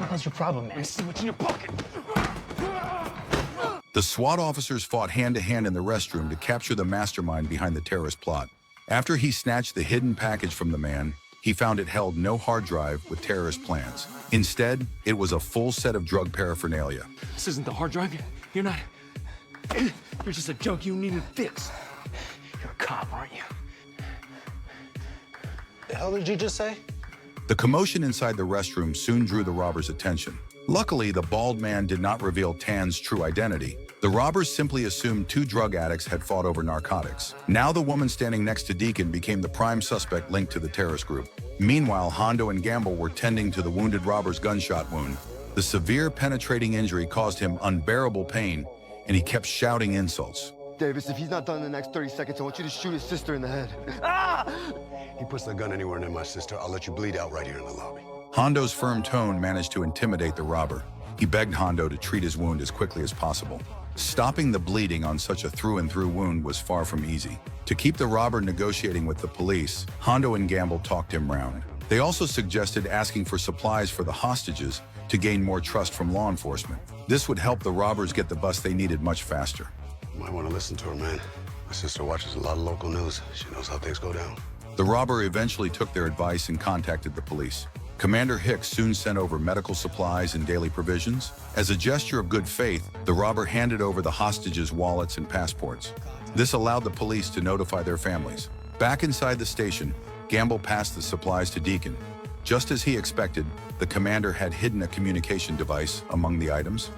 the hell's your problem, man? See what's in your pocket. The SWAT officers fought hand-to-hand in the restroom to capture the mastermind behind the terrorist plot. After he snatched the hidden package from the man, he found it held no hard drive with terrorist plans. Instead, it was a full set of drug paraphernalia. This isn't the hard drive. You're not... You're just a junk you needed fixed. You're a cop, aren't you? The hell did you just say? The commotion inside the restroom soon drew the robbers' attention. Luckily, the bald man did not reveal Tan's true identity. The robbers simply assumed two drug addicts had fought over narcotics. Now the woman standing next to Deacon became the prime suspect linked to the terrorist group. Meanwhile, Hondo and Gamble were tending to the wounded robber's gunshot wound. The severe penetrating injury caused him unbearable pain, and he kept shouting insults. Davis, if he's not done in the next 30 seconds, I want you to shoot his sister in the head. He puts the gun anywhere near my sister, I'll let you bleed out right here in the lobby. Hondo's firm tone managed to intimidate the robber. He begged Hondo to treat his wound as quickly as possible. Stopping the bleeding on such a through-and-through wound was far from easy. To keep the robber negotiating with the police, Hondo and Gamble talked him round. They also suggested asking for supplies for the hostages to gain more trust from law enforcement. This would help the robbers get the bus they needed much faster. You might want to listen to her, man. My sister watches a lot of local news. She knows how things go down. The robber eventually took their advice and contacted the police. Commander Hicks soon sent over medical supplies and daily provisions. As a gesture of good faith, the robber handed over the hostages' wallets and passports. This allowed the police to notify their families. Back inside the station, Gamble passed the supplies to Deacon. Just as he expected, the commander had hidden a communication device among the items.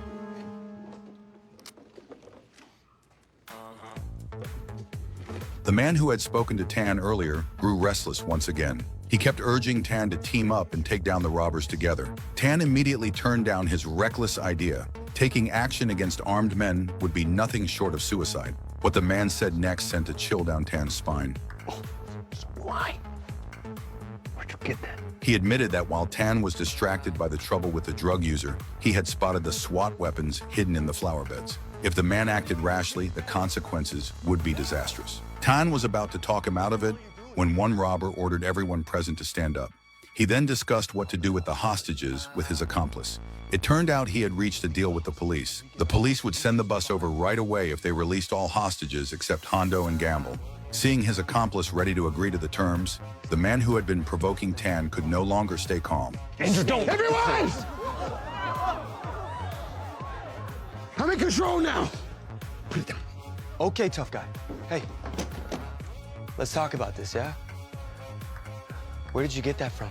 The man who had spoken to Tan earlier grew restless once again. He kept urging Tan to team up and take down the robbers together. Tan immediately turned down his reckless idea. Taking action against armed men would be nothing short of suicide. What the man said next sent a chill down Tan's spine. Why? Where'd you get that? He admitted that while Tan was distracted by the trouble with the drug user, he had spotted the SWAT weapons hidden in the flower beds. If the man acted rashly, the consequences would be disastrous. Tan was about to talk him out of it when one robber ordered everyone present to stand up. He then discussed what to do with the hostages with his accomplice. It turned out he had reached a deal with the police. The police would send the bus over right away if they released all hostages except Hondo and Gamble. Seeing his accomplice ready to agree to the terms, the man who had been provoking Tan could no longer stay calm. Andrew, don't! Everyone! I'm in control now! Put it down. Okay, tough guy. Hey, let's talk about this, yeah? Where did you get that from?